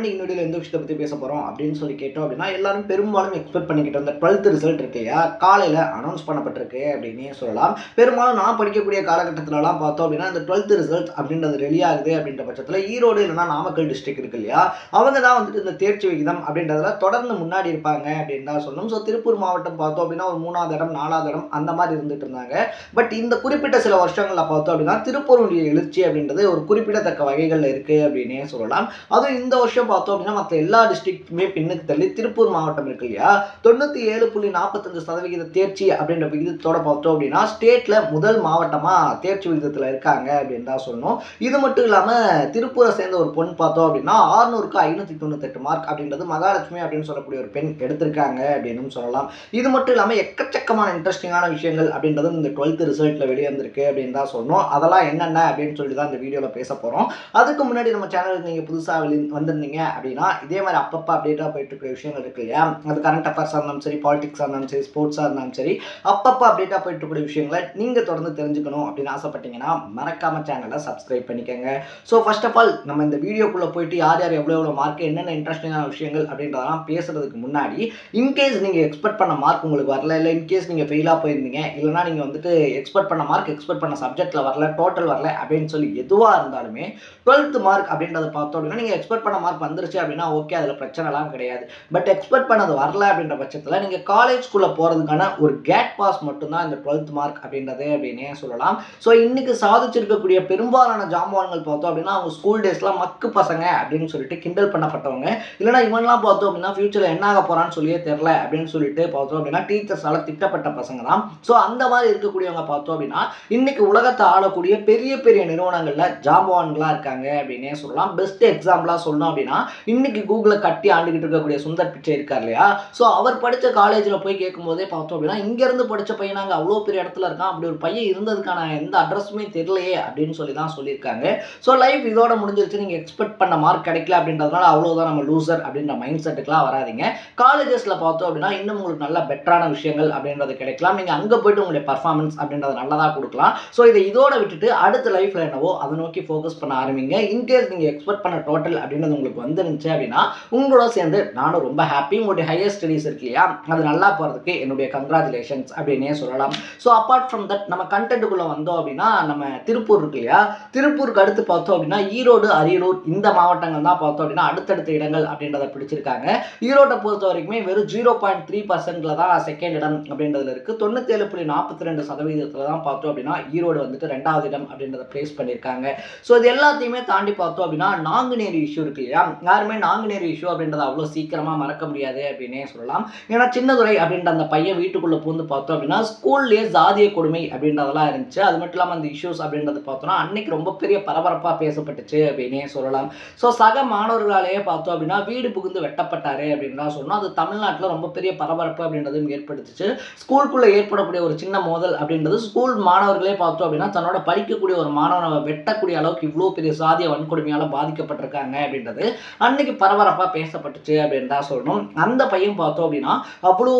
இன்னைக்கு வீடியோல எந்த விஷயத்தை பத்தி பேச போறோம் அப்படின்னு சொல்லி கேட்டோம் அப்படின்னா எல்லாரும் பெரும்பாலும் எக்ஸ்பெக்ட் பண்ணிக்கிட்டு அந்த 12th ரிசல்ட் இருக்கு இல்லையா, காலையில அனௌன்ஸ் பண்ணப்பட்டிருக்கு அப்படின்னே சொல்லலாம். பெரும்பாலும் நான் படிக்கக்கூடிய காலகட்டத்திலலாம் பார்த்தோம் அப்படின்னா இந்த 12th ரிசல்ட் அப்படின்றது ரெடி ஆகுது அப்படின்ற பட்சத்தில் ஈரோடு இல்லைன்னா நாமக்கல் டிஸ்ட்ரிக்ட் இருக்கு இல்லையா, அவங்க தான் வந்துட்டு இந்த தேர்ச்சி விகிதம் அப்படின்றதுல தொடர்ந்து முன்னாடி இருப்பாங்க அப்படின்னு தான் சொல்லணும். ஸோ திருப்பூர் மாவட்டம் பார்த்தோம் அப்படின்னா ஒரு 3வது இடம் 4வது இடம் அந்த மாதிரி இருந்துட்டு இருந்தாங்க. பட் இந்த குறிப்பிட்ட சில வருஷங்களில் பார்த்தோம் அப்படின்னா திருப்பூருடைய எழுச்சி அப்படின்றது ஒரு குறிப்பிடத்தக்க வகைகளில் இருக்கு அப்படின்னே சொல்லலாம். அதுவும் இந்த வருஷம் பார்த்தோம் அப்படின்னா மற்ற எல்லா டிஸ்ட்ரிக்ட்டுமே பின்னுக்கு தள்ளி திருப்பூர் மாவட்டம் இருக்கு இல்லையா, 97.45% தேர்ச்சி அப்படின்ற விகிதத்தோட பார்த்தோம் அப்படின்னா ஸ்டேட்ல முதல் மாவட்டமா தேர்ச்சி விகிதத்தில் இருக்காங்க அப்படின்னு தான் சொல்லணும். இது மட்டும் இல்லாமல் திருப்பூரை சேர்ந்த ஒரு பொண்ணு பார்த்தோம் அப்படின்னா 600க்கு 598 மார்க் அப்படின்றது மகாலட்சுமி அப்படின்னு சொல்லக்கூடிய ஒரு பெண் எடுத்திருக்காங்க அப்படின்னு சொல்லலாம். இது மட்டும் இல்லாமல் எக்கச்சக்கமான இன்ட்ரெஸ்டிங்கான விஷயங்கள் அப்படின்றது இந்த 12th ரிசல்ட்ல வெளியே வந்திருக்கு அப்படின்னு தான் சொல்லணும். அதெல்லாம் என்னென்ன அப்படின்னு சொல்லி தான் இந்த வீடியோவில் பேச போகிறோம். அதுக்கு முன்னாடி நம்ம சேனலுக்கு நீங்கள் புதுசாக வந்திருந்தீங்க அப்படின்னா இதே மாதிரி அப்பப்போ அப்டேட்டாக போயிட்டு இருக்கிற விஷயங்கள் இருக்கு இல்லையா, அது கரண்ட் அஃபேர்ஸாக இருந்தாலும் சரி, பாலிடிக்ஸாக இருந்தாலும் சரி, ஸ்போர்ட்ஸாக இருந்தாலும் சரி, அப்பப்போ அப்டேட்டாக போயிட்டு இருக்கிற விஷயங்களை நீங்கள் தொடர்ந்து தெரிஞ்சுக்கணும் அப்படின்னு ஆசைப்பட்டீங்கன்னா மறக்காம சேனலை சப்ஸ்கிரைப் பண்ணிக்கோங்க. ஸோ ஃபர்ஸ்ட் ஆஃப் ஆல் நம்ம இந்த வீடியோக்குள்ளே போயிட்டு யார் யார் எவ்வளோ மார்க் என்னென்ன இன்ட்ரெஸ்டிங்கான விஷயங்கள் அப்படின்றதெல்லாம் பேசுறதுக்கு முன்னாடி இன்கேஸ் நீங்கள் எக்ஸ்பெக்ட் பண்ண மார்க் உங்களுக்கு வரல, இல்லை இன்கேஸ் நீங்கள் ஃபெயிலாக போயிருந்தீங்க, இல்லைனா நீங்கள் வந்துட்டு எக்ஸ்பெக்ட் பண்ண மார்க் எக்ஸ்பெக்ட் பண்ண சப்ஜெக்டில் வரல, டோட்டல் வரல அப்படின்னு சொல்லி எதுவாக இருந்தாலுமே 12th மார்க் அப்படின்றத பார்த்தோம் அப்படின்னா நீங்கள் எக்ஸ்பெக்ட் பண்ண மார்க் வந்துருச்சு அப்படின்னா ஓகே, அதில் பிரச்சனைலாம் கிடையாது. பட் எக்ஸ்பெக்ட் பண்ணது வரல அப்படின்ற பட்சத்தில் நீங்கள் காலேஜ்குள்ளே போகிறதுக்கான ஒரு கேட் பாஸ் மட்டும்தான் இந்த 12th மார்க் அப்படின்றது அப்படின்னே சொல்லலாம். ஸோ இன்னைக்கு சாதிச்சிருக்கக்கூடிய பெரும்பாலான ஜாம்பவான்கள் பார்த்தோம் அப்படின்னா அவங்க ஸ்கூல் டேஸ்லாம் மக்கு பசங்க அப்படின்னு சொல்லிட்டு கிண்டல் பண்ணப்பட்டவங்க, இல்லைனா இவன்லாம் பார்த்தோம் அப்படின்னா ஃபியூச்சரில் என்ன ஆக போகிறான்னு சொல்லியே தெரில அப்படின்னு சொல்லிட்டு பார்த்தோம் அப்படின்னா டீச்சர்ஸால் திட்டப்பட்ட பசங்க தான். ஸோ அந்த மாதிரி இருக்கக்கூடியவங்க பார்த்தோம் அப்படின்னா இன்னைக்கு உலகத்தை ஆளக்கூடிய பெரிய பெரிய நிறுவனங்களில் ஜாம்பவான்களாக இருக்காங்க அப்படின்னே சொல்லலாம். பெஸ்ட் எக்ஸாம்பிளாக சொல்லணும் அப்படின்னா இன்னைக்கு கூகுளை கட்டி ஆண்டுகிட்டு இருக்கக்கூடிய சுந்தர் பிச்சை இருக்கார் இல்லையா, ஸோ அவர் படித்த காலேஜில் போய் கேட்கும் போதே பார்த்தோம் அப்படின்னா இங்கேருந்து படித்த பையனாங்க அவ்வளோ பெரிய இடத்துல இருக்கான், அப்படி ஒரு பையன் இருந்ததுக்கான எந்த அட்ரஸுமே தெரியலையே அப்படின்னு சொல்லி தான் சொல்லியிருக்காங்க. ஸோ லைஃப் இதோட முடிஞ்சிருச்சு, நீங்கள் எக்ஸ்பெக்ட் பண்ண மார்க் கிடைக்கல அப்படின்றதுனால அவ்வளோதான் நம்ம லூசர் அப்படின்ற மைண்ட் செட்டுக்குலாம் வராதிங்க. காலேஜஸில் பார்த்தோம் அப்படின்னா இன்னும் உங்களுக்கு நல்ல பெட்டரான விஷயங்கள் அப்படின்றது கிடைக்கலாம். நீங்கள் அங்கே போய்ட்டு உங்களுடைய பர்ஃபார்மன்ஸ் அப்படின்றத நல்லதாக கொடுக்கலாம். ஸோ இதை இதோட விட்டுட்டு அடுத்த லைஃப்பில் என்னவோ அதை நோக்கி ஃபோக்கஸ் பண்ண ஆரம்பிங்க. இன்கேஸ் நீங்கள் எக்ஸ்பெக்ட் பண்ண டோட்டல் அப்படின்றது உங்களுக்கு வந்துருந்துச்சு அப்படின்னா உங்களோட சேர்ந்து நானும் ரொம்ப ஹாப்பி. உங்களுடைய ஹையர் ஸ்டடீஸ் இருக்கு இல்லையா, அது நல்லா போகிறதுக்கு என்னுடைய கங்க்ராச்சுலேஷன்ஸ் அப்படின்னே சொல்லலாம். ஸோ அப்பார்ட் ஃப்ரம் தட் நம்ம கண்டென்ட்டுக்குள்ளே வந்தோம் அப்படின்னா நம்ம திருப்பூர் இருக்கு இல்லையா, திருப்பூருக்கு அடுத்து பார்த்தோம் அப்படின்னா ஈரோடு, அரியலூர் இந்த மாவட்டங்கள் தான் பார்த்தோம் அப்படின்னா அடுத்தடுத்த இடங்கள் அப்படின்றத பிடிச்சிருக்காங்க. ஈரோட்டை பொறுத்த வரைக்குமே வெறும் 0.3% தான் செகண்ட் இடம் அப்படின்றதுல இருக்குது. 97.42% தான் பார்த்தோம் அப்படின்னா ஈரோடு வந்துட்டு 2வது இடம் அப்படின்றத பிளேஸ் பண்ணியிருக்காங்க. ஸோ இது எல்லாத்தையுமே தாண்டி பார்த்தோம் அப்படின்னா நாங்குநேரி இஷ்யூ இருக்கு இல்லையா, யாருமே நாங்குநேரி இஷ்யூ அப்படின்றத அவ்வளோ சீக்கிரமாக மறக்க முடியாது அப்படின்னே சொல்லலாம். ஏன்னா சின்னதுரை அப்படின்ற அந்த பையன் வீட்டுக்குள்ளே பூந்து பார்த்தோம் அப்படின்னா ஸ்கூல்லேயே ஜாதிய கொடுமை அப்படின்றதெல்லாம் இருந்துச்சு. அது மட்டும் இல்லாமல் அந்த இஷ்யூஸ் அப்படின்றது பார்த்தோம்னா அன்னைக்கு ரொம்ப பெரிய பரபரப்பாக பேசப்பட்டுச்சு அப்படின்னே சொல்லலாம். ஸோ சக மாணவர்களாலேயே பார்த்தோம் அப்படின்னா வீடு புகுந்து வெட்டப்பட்டாரு அப்படின்னு தான் சொன்னோம். அது தமிழ்நாட்டில் ரொம்ப பெரிய பரபரப்பு அப்படின்றதும் ஏற்படுத்துச்சு. ஸ்கூலுக்குள்ளே ஏற்படக்கூடிய ஒரு சின்ன மோதல் அப்படின்றது ஸ்கூல் மாணவர்களே பார்த்தோம் அப்படின்னா தன்னோட படிக்கக்கூடிய ஒரு மாணவனை வெட்டக்கூடிய அளவுக்கு இவ்வளோ பெரிய சாதிய வன்கொடுமையால் பாதிக்கப்பட்டிருக்காங்க அப்படின்றது அன்னைக்கு பரபரப்பாக பேசப்பட்டுச்சு அப்படின்னு தான் சொல்லணும். அந்த பையன் பார்த்தோம் அப்படின்னா அவ்வளோ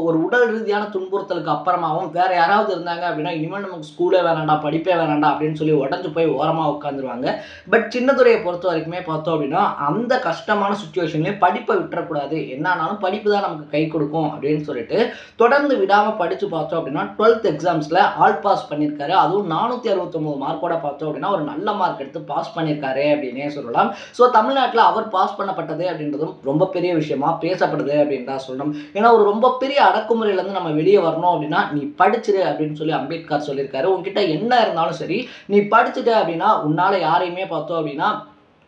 ஒரு உடல் ரீதியான துன்புறுத்தலுக்கு அப்புறமாவும் வேற யாராவது இருந்தாங்க அப்படின்னா இனிமேல் நமக்கு ஸ்கூலே வேணாண்டா, படிப்பே வேணாண்டா அப்படின்னு சொல்லி உடஞ்சு போய் ஓரமாக உட்காந்துருவாங்க. பட் சின்னதுரையை பொறுத்த வரைக்குமே பார்த்தோம் அப்படின்னா அந்த கஷ்டமான சுச்சுவேஷன்லேயே படிப்பை விட்டுறக்கூடாது, என்னானாலும் படிப்பு தான் நமக்கு கை கொடுக்கும் அப்படின்னு சொல்லிட்டு தொடர்ந்து விடாமல் படித்து பார்த்தோம் அப்படின்னா 12th எக்ஸாம்ஸில் ஆல் பாஸ் பண்ணியிருக்காரு. அதுவும் 469 மார்க்கோட பார்த்தோம் அப்படின்னா ஒரு நல்ல மார்க் எடுத்து பாஸ் பண்ணியிருக்காரு அப்படின்னே சொல்லலாம். ஸோ தமிழ்நாட்டில் அவர் பாஸ் பண்ணப்பட்டது அப்படின்றதும் ரொம்ப பெரிய விஷயமா பேசப்படுது அப்படின்னு தான் சொல்லணும். ஏன்னா ஒரு ரொம்ப பெரிய அடக்குமுறையிலேருந்து நம்ம வெளியே வரணும் அப்படின்னா நீ படிச்சிரு அப்படின்னு சொல்லி அம்பேத்கர் சொல்லியிருக்காரு. உங்ககிட்ட என்ன இருந்தாலும் சரி நீ படிச்சுட்ட அப்படின்னா உன்னால் யாரையுமே பார்த்தோம் அப்படின்னா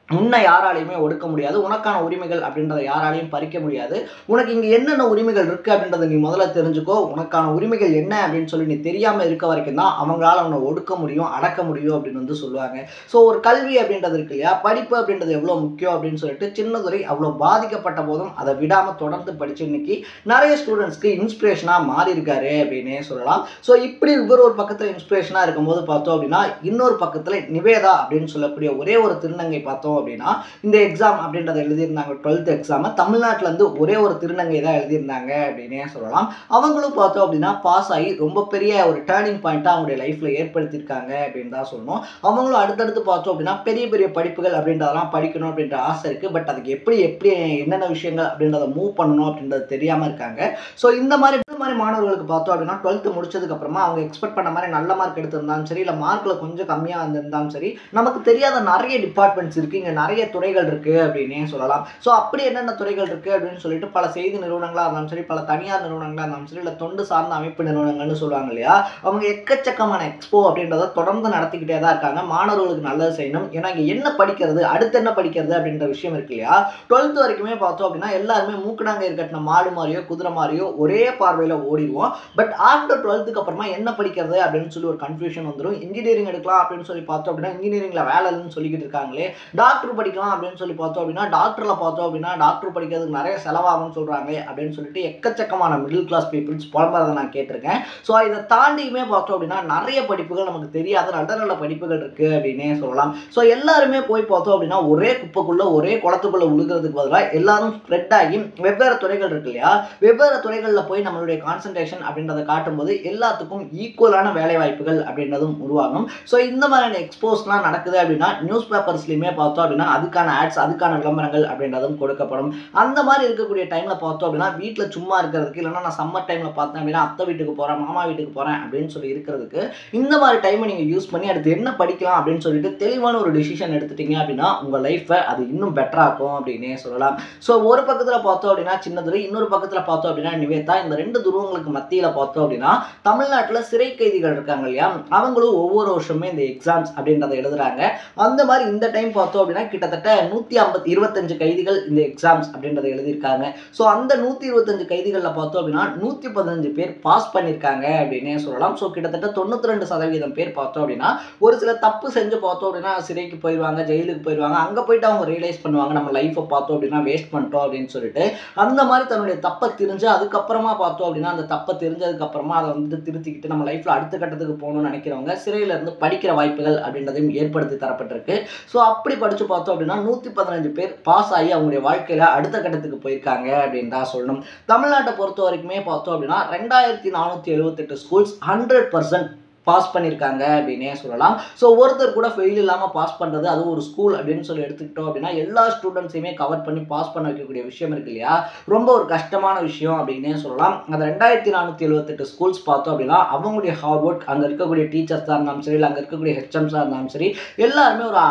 உன்னை யாராலையுமே ஒடுக்க முடியாது, உனக்கான உரிமைகள் அப்படின்றத யாராலையும் பறிக்க முடியாது. உனக்கு இங்கே என்னென்ன உரிமைகள் இருக்குது அப்படின்றத நீ முதல்ல தெரிஞ்சுக்கோ. உனக்கான உரிமைகள் என்ன அப்படின்னு சொல்லி நீ தெரியாமல் இருக்க வரைக்கும் தான் அவங்களால உன்னை ஒடுக்க முடியும், அடக்க முடியும் அப்படின்னு வந்து சொல்லுவாங்க. ஸோ ஒரு கல்வி அப்படின்றது இருக்கு இல்லையா, படிப்பு அப்படின்றது எவ்வளோ முக்கியம் அப்படின்னு சொல்லிட்டு சின்னதுரை அவ்வளோ பாதிக்கப்பட்ட போதும் அதை விடாமல் தொடர்ந்து படித்து இன்னைக்கு நிறைய ஸ்டூடெண்ட்ஸ்க்கு இன்ஸ்பிரேஷனாக மாறி இருக்காரு அப்படின்னே சொல்லலாம். ஸோ இப்படி இவர் ஒரு பக்கத்தில் இன்ஸ்பிரேஷனாக இருக்கும்போது பார்த்தோம் அப்படின்னா இன்னொரு பக்கத்தில் நிவேதா அப்படின்னு சொல்லக்கூடிய ஒரே ஒரு திருநங்கை பார்த்தோம் அப்படின்னா இந்த எக்ஸாம் அப்படின்றத எழுதியிருந்தாங்க. 12th எக்ஸாமை தமிழ்நாட்டிலேருந்து ஒரே ஒரு திருநங்கை தான் எழுதியிருந்தாங்க அப்படின்னே சொல்லலாம். அவங்களும் பார்த்தோம் அப்படின்னா பாஸ் ஆகி ரொம்ப பெரிய ஒரு டேர்னிங் பாயிண்ட்டாக அவங்களுடைய லைஃப்பில் ஏற்படுத்தியிருக்காங்க அப்படின்னு தான் சொல்லணும். அவங்களும் அடுத்தடுத்து பார்த்தோம் அப்படின்னா பெரிய பெரிய படிப்புகள் அப்படின்றதெல்லாம் படிக்கணும் அப்படின்ற ஆசை இருக்குது. பட் அதுக்கு எப்படி என்னென்ன விஷயங்கள் அப்படின்றத மூவ் பண்ணணும் அப்படின்றது தெரியாமல் இருக்காங்க. ஸோ இந்த மாதிரி மாணவர்களுக்கு பார்த்தோம் அப்படின்னா 12th முடிச்சதுக்கப்புறமா அவங்க எக்ஸ்பெக்ட் பண்ண மாதிரி நல்ல மார்க் எடுத்திருந்தாலும் சரி, இல்லை மார்க்கில் கொஞ்சம் கம்மியாக வந்திருந்தாலும் சரி, நமக்கு தெரியாத நிறைய டிபார்ட்மெண்ட்ஸ் இருக்குது, இங்கே நிறைய துறைகள் இருக்குது அப்படின்னே சொல்லலாம். ஸோ அப்படி என்னென்ன துறைகள் இருக்குது அப்படின்னு சொல்லிட்டு பல செய்தி நிறுவனங்களாக இருந்தாலும் சரி, பல தனியார் நிறுவனங்களாக இருந்தாலும் சரி, இல்லை தொண்டு சார்ந்த அமைப்பு நிறுவனங்கள்னு சொல்லுவாங்க இல்லையா, அவங்க எக்கச்சக்கமான எக்ஸ்போ அப்படின்றத தொடர்ந்து நடத்திக்கிட்டே தான் இருக்காங்க. மாணவர்களுக்கு நல்லது செய்யணும். ஏன்னா இங்கே என்ன படிக்கிறது, அடுத்து என்ன படிக்கிறது அப்படின்ற விஷயம் இருக்கு இல்லையா. 12th வரைக்குமே பார்த்தோம் அப்படின்னா எல்லாருமே மூக்குனாங்க இருக்கட்டின மாடு மாதிரியோ குதிரை மாதிரியோ ஒரே பார்வையில் ஓடிடுவோம். பட் ஆஃப்டர் 12th அப்புறமா என்ன படிக்கிறது அப்படின்னு சொல்லி ஒரு கன்ஃபியூஷன் வந்துடும். இன்ஜினியரிங் எடுக்கலாம் அப்படின்னு சொல்லி பார்த்தோம் அப்படின்னா இன்ஜினியரிங்ல வேலை இல்லைன்னு சொல்லிக்கிட்டு இருக்காங்களே. டாக்டர் படிக்கலாம் அப்படின்னு சொல்லி பார்த்தோம் அப்படின்னா டாக்டர்ல பார்த்தோம் அப்படின்னா டாக்டர் படிக்கிறதுக்கு நிறைய செலவாகும்னு சொல்றாங்களே அப்படின்னு சொல்லிட்டு எக்கச்சக்கமான மிடில் கிளாஸ் பீப்புள்ஸ் புலம்புறதை நான் கேட்டிருக்கேன். ஸோ இதை தாண்டியுமே பார்த்தோம் அப்படின்னா நிறைய படிப்புகள் நமக்கு தெரியாத நல்ல நல்ல படிப்புகள் இருக்கு அப்படின்னே சொல்லலாம். ஸோ எல்லாருமே போய் பார்த்தோம் அப்படின்னா ஒரே குப்பைக்குள்ள ஒரே குளத்துக்குள்ள உழுகிறதுக்கு பதிலாக எல்லாரும் ஸ்ப்ரெட் ஆகி வெவ்வேறு துறைகள் இருக்கு இல்லையா, வெவ்வேறு துறைகளில் போய் நம்மளுடைய கான்சன்ட்ரேஷன் அப்படின்றத காட்டும்போது எல்லாத்துக்கும் ஈக்குவலான வேலை வாய்ப்புகள் அப்படின்றதும் உருவாகும். ஸோ இந்த மாதிரியான எக்ஸ்போஸ்லாம் நடக்குது அப்படின்னா நியூஸ் பேப்பர்ஸ்லையுமே பார்த்தோம் அப்படின்னா அதுக்கான ஆட்ஸ், அதுக்கான விளம்பரங்கள் அப்படின்றதும் கொடுக்கப்படும். அந்த மாதிரி இருக்கக்கூடிய டைமில் பார்த்தோம் அப்படின்னா வீட்டில் சும்மா இருக்கிறதுக்கு, இல்லைன்னா நான் சம்மர் டைமில் பார்த்தேன் அப்படின்னா அத்தை வீட்டுக்கு போகிறேன், மாமா வீட்டுக்கு போகிறேன் அப்படின்னு சொல்லி இருக்கிறதுக்கு இந்த மாதிரி டைமை நீங்கள் யூஸ் பண்ணி அடுத்து என்ன படிக்கலாம் அப்படின்னு சொல்லிட்டு தெளிவான ஒரு டிசிஷன் எடுத்துட்டீங்க அப்படின்னா உங்கள் லைஃப்பை அது இன்னும் பெட்டராகும் அப்படின்னே சொல்லலாம். ஸோ ஒரு பக்கத்தில் பார்த்தோம் அப்படின்னா சின்னதுரை, இன்னொரு பக்கத்தில் பார்த்தோம் அப்படின்னா நிவேதா, இந்த ரெண்டு துருவங்களுக்கு மத்தியில் பார்த்தோம் அப்படின்னா தமிழ்நாட்டில் சிறை கைதிகள் இருக்காங்க இல்லையா, அவங்களும் ஒவ்வொரு வருஷமே இந்த எக்ஸாம்ஸ் அப்படின்றத எழுதுறாங்க. அந்த மாதிரி இந்த டைம் பார்த்தோம் அப்படின்னா கிட்டத்தட்ட 125 கைதிகள் இந்த எக்ஸாம்ஸ் அப்படின்றத எழுதியிருக்காங்க. ஸோ அந்த 125 கைதிகளில் பார்த்தோம் அப்படின்னா 115 பேர் பாஸ் பண்ணியிருக்காங்க அப்படின்னே சொல்லலாம். ஸோ கிட்டத்தட்ட 92% பேர் பார்த்தோம் அப்படின்னா ஒரு சில தப்பு செஞ்சு பார்த்தோம் அப்படின்னா சிறைக்கு போயிடுவாங்க, ஜெயிலுக்கு போயிடுவாங்க. அங்கே போயிட்டு அவங்க ரியலைஸ் பண்ணுவாங்க நம்ம லைஃப்பை பார்த்தோம் அப்படின்னா வேஸ்ட் பண்ணிட்டோம் அப்படின்னு சொல்லிட்டு. அந்த மாதிரி தன்னுடைய தப்பை தெரிஞ்சு அதுக்கப்புறமா பார்த்தோம் அப்படின்னா அந்த தப்பை தெரிஞ்சதுக்கு அப்புறமா அதை வந்துட்டு திருத்திக்கிட்டு நம்ம லைஃப்ல அடுத்த கட்டத்துக்கு போகணும்னு நினைக்கிறவங்க சிறையில இருந்து படிக்கிற வாய்ப்புகள் அப்படின்றதையும் ஏற்படுத்தி தரப்பட்டிருக்கு. ஸோ அப்படி படிச்சு பார்த்தோம் அப்படின்னா 115 பேர் பாஸ் ஆகி அவங்களுடைய வாழ்க்கையில அடுத்த கட்டத்துக்கு போயிருக்காங்க அப்படின்னு தான் சொல்லணும். தமிழ்நாட்டை பொறுத்த வரைக்குமே பார்த்தோம் அப்படின்னா 2478 ஸ்கூல்ஸ் 100% பாஸ் பண்ணியிருக்காங்க அப்படின்னே சொல்லலாம். ஸோ ஒருத்தர் கூட ஃபெயில் இல்லாமல் பாஸ் பண்ணுறது, அது ஒரு ஸ்கூல் அப்படின்னு சொல்லி எடுத்துக்கிட்டோம் அப்படின்னா எல்லா ஸ்டூடெண்ட்ஸையுமே கவர் பண்ணி பாஸ் பண்ண வைக்கக்கூடிய விஷயம் இருக்கு இல்லையா, ரொம்ப ஒரு கஷ்டமான விஷயம் அப்படின்னே சொல்லலாம். அந்த 2478 ஸ்கூல்ஸ் பார்த்தோம் அப்படின்னா அவங்களுடைய ஹார்ட் ஒர்க், அங்கே இருக்கக்கூடிய டீச்சர்ஸாக இருந்தாலும் சரி, இல்லை அங்கே இருக்கக்கூடிய ஹெச்எம்ஸாக இருந்தாலும் சரி, எல்லாருமே ஒரு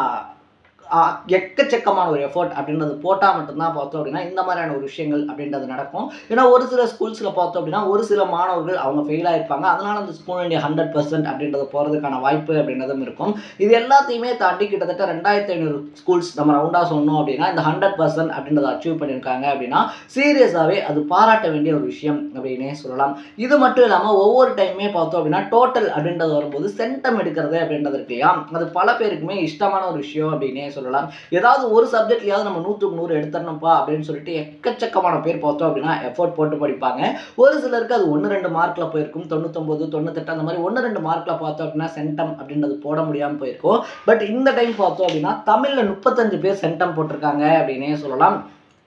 எக்கச்சக்கமான ஒரு எஃபர்ட் அப்படின்றது போட்டால் மட்டும்தான் பார்த்தோம் அப்படின்னா இந்த மாதிரியான ஒரு விஷயங்கள் அப்படின்றது நடக்கும். ஏன்னா ஒரு சில ஸ்கூல்ஸில் பார்த்தோம் அப்படின்னா ஒரு சில மாணவர்கள் அவங்க ஃபெயில் ஆகிருப்பாங்க, அதனால் அந்த ஸ்கூலுடைய 100% அப்படின்றது போகிறதுக்கான வாய்ப்பு அப்படின்றதும் இருக்கும். இது எல்லாத்தையுமே தாண்டி கிட்டத்தட்ட 2500 ஸ்கூல்ஸ் நம்ம ரவுண்டாக சொன்னோம் அப்படின்னா இந்த 100% அப்படின்றத அச்சீவ் பண்ணியிருக்காங்க அப்படின்னா சீரியஸாகவே அது பாராட்ட வேண்டிய ஒரு விஷயம் அப்படின்னே சொல்லலாம். இது மட்டும் இல்லாமல் ஒவ்வொரு டைமே பார்த்தோம் அப்படின்னா டோட்டல் அப்படின்றது வரும்போது சென்டம் எடுக்கிறது அப்படின்றது இருக்கு இல்லையா, அது பல பேருக்குமே இஷ்டமான ஒரு விஷயம் அப்படின்னே சொல்லலாம். ஏதாவது ஒரு சப்ஜெக்ட்லயாவது நம்ம 100க்கு 100 எடுத்துறணும்ப்பா அப்படின்னு சொல்லிட்டு எக்கச்சக்கமான பேர் பார்த்தோம் அப்படின்னா எஃபோர்ட் போட்டு படிப்பாங்க. ஒரு சிலருக்கு அது 1-2 மார்க்ல போயிருக்கும், 99 98 அந்த மாதிரி 1-2 மார்க்ல பார்த்தோம் அப்படின்னா சென்டம் அப்படின்றது போட முடியாமல் போயிருக்கும். பட் இந்த டைம் பார்த்தோம் அப்படின்னா தமிழ்ல 35 பேர் சென்டம் போட்டிருக்காங்க அப்படின்னே சொல்லலாம்.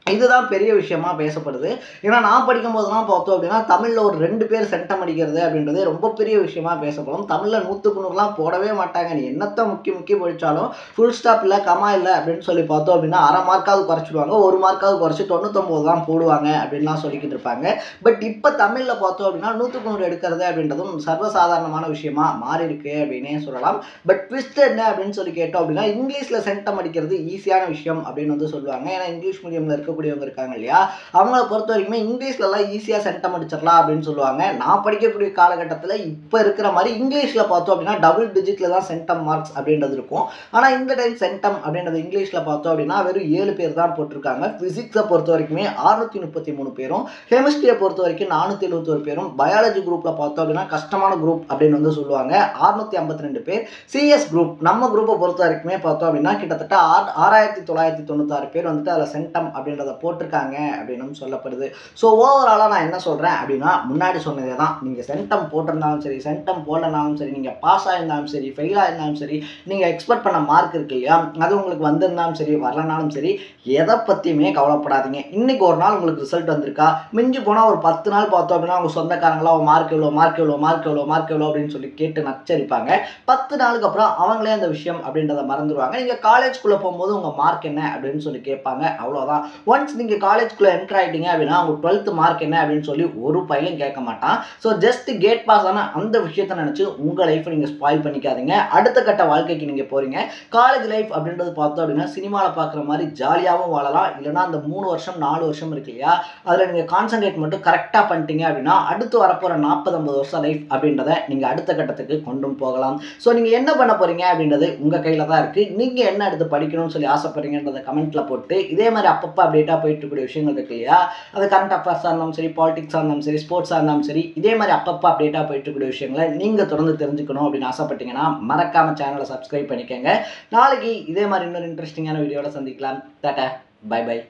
இதுதான் பெரிய விஷயமா பேசப்படுது. ஏன்னா நான் படிக்கும் போதெல்லாம் பார்த்தோம் அப்படின்னா தமிழில் ஒரு 2 பேர் சென்டம் அடிக்கிறது அப்படின்றது ரொம்ப பெரிய விஷயமா பேசப்படும். தமிழில் 100க்கு 100லாம் போடவே மாட்டாங்க. நீ என்னத்தை முக்கி படித்தாலும் ஃபுல் ஸ்டாப் இல்லை, கமா இல்லை அப்படின்னு சொல்லி பார்த்தோம் அப்படின்னா அரை மார்க்காவது குறைச்சிடுவாங்க, 1 மார்க்காவது குறைச்சி 99 தான் போடுவாங்க அப்படின்லாம் சொல்லிக்கிட்டு இருப்பாங்க. பட் இப்போ தமிழில் பார்த்தோம் அப்படின்னா 100க்கு 100 எடுக்கிறது அப்படின்றதும் சர்வசாதாரணமான விஷயமா மாறி இருக்கு அப்படின்னே சொல்லலாம். பட் ட்விஸ்ட் என்ன அப்படின்னு சொல்லி கேட்டோம் அப்படின்னா இங்கிலீஷில் சென்டம் அடிக்கிறது ஈஸியான விஷயம் அப்படின்னு வந்து சொல்லுவாங்க. ஏன்னா இங்கிலீஷ் மீடியமில் இருக்கக்கூடியவங்க இருக்காங்க இல்லையா, அவங்கள பொறுத்த வரைக்குமே இங்கிலீஷ்லலாம் ஈஸியாக சென்டம் அடிச்சிடலாம் அப்படின்னு சொல்லுவாங்க. நான் படிக்கக்கூடிய காலகட்டத்தில் இப்போ இருக்கிற மாதிரி இங்கிலீஷில் பார்த்தோம் அப்படின்னா டபுள் டிஜிட்டில் தான் சென்டம் மார்க்ஸ் அப்படின்றது இருக்கும். ஆனால் இந்த டைம் சென்டம் அப்படின்றது இங்கிலீஷில் பார்த்தோம் அப்படின்னா வெறும் 7 பேர் தான் போட்டிருக்காங்க. ஃபிசிக்ஸை பொறுத்த வரைக்குமே 633 பேரும், கெமிஸ்ட்ரியை பொறுத்த வரைக்கும் 471 பேரும், பயாலஜி குரூப்பில் பார்த்தோம் அப்படின்னா கஷ்டமான குரூப் அப்படின்னு வந்து சொல்லுவாங்க 652 பேர், சிஎஸ் குரூப் நம்ம குரூப்பை பொறுத்த வரைக்குமே பார்த்தோம் அப்படின்னா கிட்டத்தட்ட 6996 பேர் வந்துட்டு அதில் சென்டம் அப்படின்ற அப்படின்றத போட்டிருக்காங்க அப்படின்னும் சொல்லப்படுது. ஸோ ஓவராலாக நான் என்ன சொல்கிறேன் அப்படின்னா, முன்னாடி சொன்னதே தான். நீங்கள் சென்டம் போட்டிருந்தாலும் சரி, சென்டம் போடலனாலும் சரி, நீங்கள் பாஸ் ஆகிருந்தாலும் சரி, ஃபெயில் ஆகிருந்தாலும் சரி, நீங்கள் எக்ஸ்பெக்ட் பண்ண மார்க் இருக்கு இல்லையா, அது உங்களுக்கு வந்திருந்தாலும் சரி, வரலனாலும் சரி, எதை பற்றியுமே கவலைப்படாதீங்க. இன்றைக்கி ஒரு நாள் உங்களுக்கு ரிசல்ட் வந்திருக்கா, மிஞ்சி போனால் ஒரு 10 நாள் பார்த்தோம் அப்படின்னா அவங்க சொந்தக்காரங்களாம் மார்க் எவ்வளோ மார்க் எவ்வளோ மார்க் எவ்வளோ மார்க் எவ்வளோ அப்படின்னு சொல்லி கேட்டு நச்சரிப்பாங்க. 10 நாளுக்கு அப்புறம் அவங்களே அந்த விஷயம் அப்படின்றத மறந்துடுவாங்க. நீங்கள் காலேஜ்குள்ளே போகும்போது உங்கள் மார்க் என்ன அப்படின்னு சொல்லி கேட்பாங்க. அவ்வளோதான். ஒன்ஸ் நீங்கள் காலேஜ்குள்ளே என்டர் ஆகிட்டீங்க அப்படின்னா அவங்க 12th மார்க் என்ன அப்படின்னு சொல்லி ஒரு பையன் கேட்க மாட்டான். ஸோ ஜஸ்ட் கேட் பாஸ் ஆன அந்த விஷயத்தை நினச்சி உங்கள் லைஃப்பை நீங்கள் ஸ்பாயில் பண்ணிக்காதீங்க. அடுத்த கட்ட வாழ்க்கைக்கு நீங்கள் போகிறீங்க. காலேஜ் லைஃப் அப்படின்றது பார்த்தோம் அப்படின்னா சினிமாவில் பார்க்குற மாதிரி ஜாலியாகவும் வாழலாம். இல்லைனா அந்த 3 வருஷம் 4 வருஷம் இருக்கு இல்லையா, அதில் நீங்கள் கான்சன்ட்ரேட் மட்டும் கரெக்டாக பண்ணிட்டீங்க அப்படின்னா அடுத்து வரப்போகிற 40-50 வருஷம் லைஃப் அப்படின்றத நீங்கள் அடுத்த கட்டத்துக்கு கொண்டும் போகலாம். ஸோ நீங்கள் என்ன பண்ண போகிறீங்க அப்படின்றது உங்கள் கையில் தான் இருக்குது. நீங்கள் என்ன எடுத்து படிக்கணும்னு சொல்லி ஆசைப்படுறீங்கன்றதை கமெண்ட்டில் போட்டு இதே மாதிரி அப்பப்போ அப்டேட்டாக போயிட்டு இருக்கக்கூடிய விஷயங்கள் இருக்கு இல்லையா, அது கரண்ட் அஃபேர்ஸாக இருந்தாலும் சரி, பாலிடிக்ஸாக இருந்தாலும் சரி, ஸ்போர்ட்ஸாக இருந்தாலும் சரி, இதே மாதிரி அப்பப்போ அப்டேட்டாக போயிட்டு இருக்கக்கூடிய விஷயங்களை நீங்கள் தொடர்ந்து தெரிஞ்சுக்கணும் அப்படின்னு ஆசைப்பட்டீங்கன்னா மறக்காம சேனலை சப்ஸ்கிரைப் பண்ணிக்கோங்க. நாளைக்கு இதே மாதிரி இன்னொரு இன்ட்ரெஸ்டிங்கான வீடியோவில் சந்திக்கலாம். Tata, bye by.